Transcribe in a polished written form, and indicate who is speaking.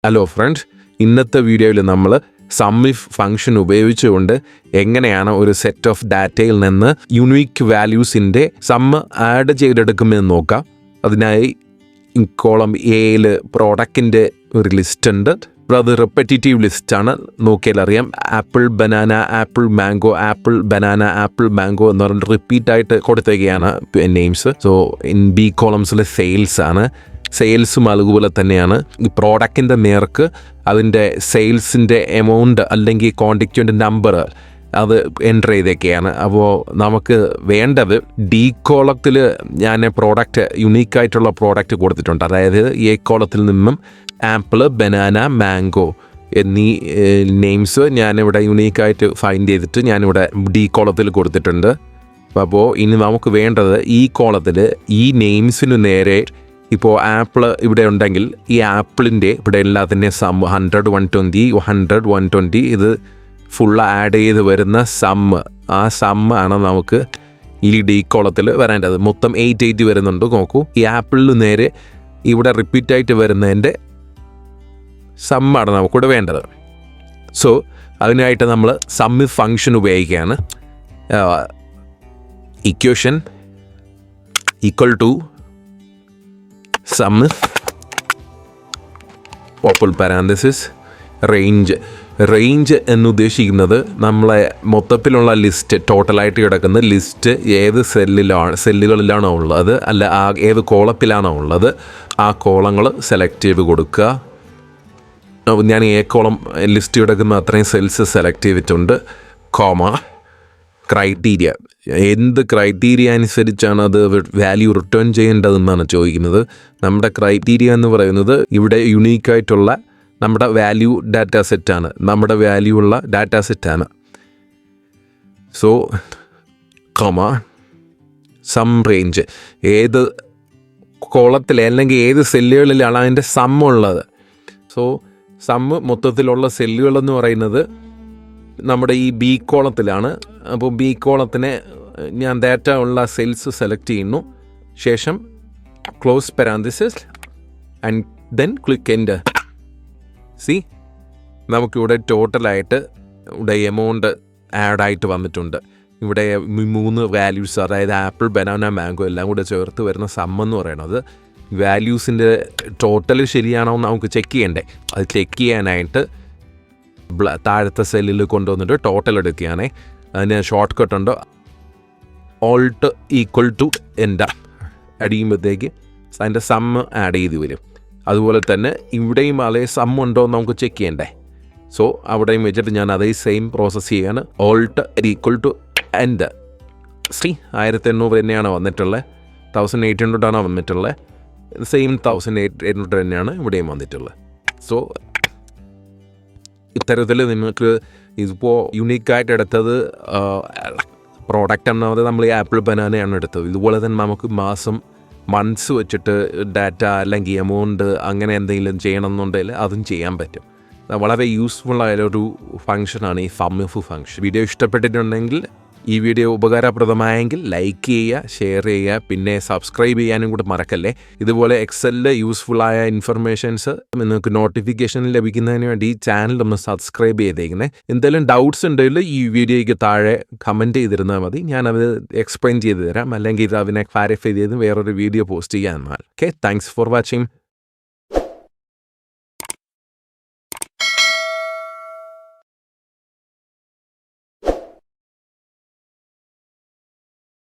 Speaker 1: Hello friends, ഇന്നത്തെ വീഡിയോയിൽ നമ്മൾ സമ്മിഫ് ഫംഗ്ഷൻ ഉപയോഗിച്ചുകൊണ്ട് എങ്ങനെയാണ് ഒരു സെറ്റ് ഓഫ് ഡാറ്റയിൽ നിന്ന് യുണീക്ക് വാല്യൂസിൻ്റെ സമ്മ് ആഡ് ചെയ്തെടുക്കുമെന്ന് നോക്കാം. അതിനായി കോളം എയിൽ പ്രോഡക്റ്റിൻ്റെ ഒരു ലിസ്റ്റ് ഉണ്ട്. അത് റെപ്പറ്റേറ്റീവ് ലിസ്റ്റാണ്. നോക്കിയാൽ അറിയാം. Apple banana, apple mango, apple banana, apple mango എന്ന് പറഞ്ഞിട്ട് റിപ്പീറ്റായിട്ട് കൊടുത്തേക്കുകയാണ് നെയിംസ്. സോ ഇൻ ബി കോളംസിലെ സെയിൽസ് ആണ്. സെയിൽസും അതുപോലെ തന്നെയാണ്. ഈ പ്രോഡക്റ്റിൻ്റെ നേർക്ക് അതിൻ്റെ സെയിൽസിൻ്റെ എമൗണ്ട് അല്ലെങ്കിൽ ക്വാണ്ടിറ്റിൻ്റെ നമ്പർ അത് എൻ്റർ ചെയ്തൊക്കെയാണ്. അപ്പോൾ നമുക്ക് വേണ്ടത് ഡി കോളത്തിൽ ഞാൻ പ്രോഡക്റ്റ് യുണീക്കായിട്ടുള്ള പ്രോഡക്റ്റ് കൊടുത്തിട്ടുണ്ട്. അതായത് എ കോളത്തിൽ നിന്നും ആപ്പിൾ, ബനാന, മാംഗോ എന്നീ നെയിംസ് ഞാനിവിടെ യുണീക്കായിട്ട് ഫൈൻഡ് ചെയ്തിട്ട് ഞാനിവിടെ ഡി കോളത്തിൽ കൊടുത്തിട്ടുണ്ട്. അപ്പോൾ ഇനി നമുക്ക് വേണ്ടത് ഈ കോളത്തിൽ ഈ നെയിംസിന് നേരെ ഇപ്പോൾ ആപ്പിൾ ഇവിടെ ഉണ്ടെങ്കിൽ ഈ ആപ്പിളിൻ്റെ ഇവിടെ എല്ലാത്തിൻ്റെയും സം 100, 120, 100, 120 ഇത് ഫുള്ള് ആഡ് ചെയ്ത് വരുന്ന സമ്മ്. ആ സമ്മാണ് നമുക്ക് ഈ ഡി കോളത്തിൽ വരേണ്ടത്. മൊത്തം 880 വരുന്നുണ്ട്. നോക്കൂ, ഈ ആപ്പിളിന് നേരെ ഇവിടെ റിപ്പീറ്റായിട്ട് വരുന്നതിൻ്റെ സമ്മാണ് നമുക്കിവിടെ വേണ്ടത്. സോ അതിനായിട്ട് നമ്മൾ സമ്മിഫ് ഫംഗ്ഷൻ ഉപയോഗിക്കുകയാണ്. Equation equal to sumif open parenthesis range എന്നുദ്ദേശിക്കുന്നത് നമ്മളെ മൊത്തത്തിലുള്ള ലിസ്റ്റ്, ടോട്ടലായിട്ട് കിടക്കുന്ന ലിസ്റ്റ് ഏത് സെല്ലുകളിലാണോ ഉള്ളത്, അല്ല ഏത് കോളത്തിലാണോ ഉള്ളത് ആ കോളങ്ങൾ സെലക്ട് ചെയ്ത് കൊടുക്കുക. ഞാൻ എ കോളം ലിസ്റ്റ് കിടക്കുന്ന അത്രയും സെൽസ് സെലക്ട് ചെയ്തിട്ടുണ്ട്. കോമ ക്രൈറ്റീരിയ, എന്ത് ക്രൈറ്റീരിയ അനുസരിച്ചാണ് അത് വാല്യൂ റിട്ടേൺ ചെയ്യേണ്ടതെന്നാണ് ചോദിക്കുന്നത്. നമ്മുടെ ക്രൈറ്റീരിയ എന്ന് പറയുന്നത് ഇവിടെ യുണീക്കായിട്ടുള്ള നമ്മുടെ വാല്യൂ ഡാറ്റാ സെറ്റാണ്, നമ്മുടെ വാല്യൂ ഉള്ള ഡാറ്റാ സെറ്റാണ്. സോ കോമ സം റേഞ്ച്, ഏത് കോളത്തിൽ അല്ലെങ്കിൽ ഏത് സെല്ലുകളിലാണ് അതിൻ്റെ സമ്മുള്ളത്. സോ സമ്മ് മൊത്തത്തിലുള്ള സെല്ലുകളെന്ന് പറയുന്നത് നമ്മുടെ ഈ ബി കോളത്തിലാണ്. അപ്പോൾ ബി കോളത്തിനെ ഞാൻ ഡാറ്റ ഉള്ള സെൽസ് സെലക്ട് ചെയ്യുന്നു. ശേഷം close parenthesis and then click enter. C, നമുക്കിവിടെ ടോട്ടലായിട്ട് ഇവിടെ എമൗണ്ട് ആഡായിട്ട് വന്നിട്ടുണ്ട്. ഇവിടെ 3 വാല്യൂസ്, അതായത് ആപ്പിൾ, ബനാന, മാംഗോ എല്ലാം കൂടെ ചേർത്ത് വരുന്ന സമ്മെന്ന് പറയുന്നത് വാല്യൂസിൻ്റെ ടോട്ടൽ ശരിയാണോ എന്ന് നമുക്ക് ചെക്ക് ചെയ്യണ്ടേ. അത് ചെക്ക് ചെയ്യാനായിട്ട് താഴത്തെ സെല്ലിൽ കൊണ്ടുവന്നിട്ട് ടോട്ടൽ എടുക്കുകയാണേ. അതിന് ഷോർട്ട് കട്ട് ഉണ്ട്. ഓൾട്ട് ഈക്വൽ ടു എൻ്റർ അടിയുമ്പോഴത്തേക്ക് അതിൻ്റെ സമ്മ് ആഡ് ചെയ്ത് വരും. അതുപോലെ തന്നെ ഇവിടെയും അതേ സമ്മ് ഉണ്ടോ എന്ന് നമുക്ക് ചെക്ക് ചെയ്യണ്ടേ. സോ അവിടെയും വെച്ചിട്ട് ഞാൻ അതേ സെയിം പ്രോസസ്സ് ചെയ്യാണ്. Alt equal to enter. 1800 തന്നെയാണ് വന്നിട്ടുള്ളത്. 1800 ആണ് വന്നിട്ടുള്ളത്. സെയിം 1800 തന്നെയാണ് ഇവിടെയും വന്നിട്ടുള്ളത്. സോ ഇത്തരത്തിൽ നിങ്ങൾക്ക് ഇതിപ്പോൾ യുണീക്കായിട്ട് എടുത്തത് പ്രോഡക്റ്റ് എന്നത് നമ്മൾ ഈ ആപ്പിൾ ബനാനയാണ് എടുത്തത്. ഇതുപോലെ തന്നെ നമുക്ക് മന്ത്സ് വെച്ചിട്ട് ഡാറ്റ അല്ലെങ്കിൽ എമൗണ്ട് അങ്ങനെ എന്തെങ്കിലും ചെയ്യണമെന്നുണ്ടെങ്കിൽ അതും ചെയ്യാൻ പറ്റും. വളരെ യൂസ്ഫുൾ ആയൊരു ഫംഗ്ഷനാണ് ഈ സമ്മിഫ് ഫംഗ്ഷൻ. വീഡിയോ ഇഷ്ടപ്പെട്ടിട്ടുണ്ടെങ്കിൽ, ഈ വീഡിയോ ഉപകാരപ്രദമായെങ്കിൽ ലൈക്ക് ചെയ്യുക, ഷെയർ ചെയ്യുക, പിന്നെ സബ്സ്ക്രൈബ് ചെയ്യാനും കൂടെ മറക്കല്ലേ. ഇതുപോലെ എക്സലിൽ യൂസ്ഫുള്ളായ ഇൻഫർമേഷൻസ് നിങ്ങൾക്ക് നോട്ടിഫിക്കേഷൻ ലഭിക്കുന്നതിന് വേണ്ടി ഈ ചാനൽ ഒന്ന് സബ്സ്ക്രൈബ് ചെയ്തേക്കുന്നത്. എന്തെങ്കിലും ഡൗട്ട്സ് ഉണ്ടെങ്കിൽ ഈ വീഡിയോയ്ക്ക് താഴെ കമൻറ്റ് ചെയ്തിരുന്നാൽ മതി. ഞാനത് എക്സ്പ്ലെയിൻ ചെയ്ത് തരാം, അല്ലെങ്കിൽ ഇത് അതിനെ ക്ലാരിഫൈ ചെയ്ത് വേറൊരു വീഡിയോ പോസ്റ്റ് ചെയ്യാൻ. Okay, thanks for watching.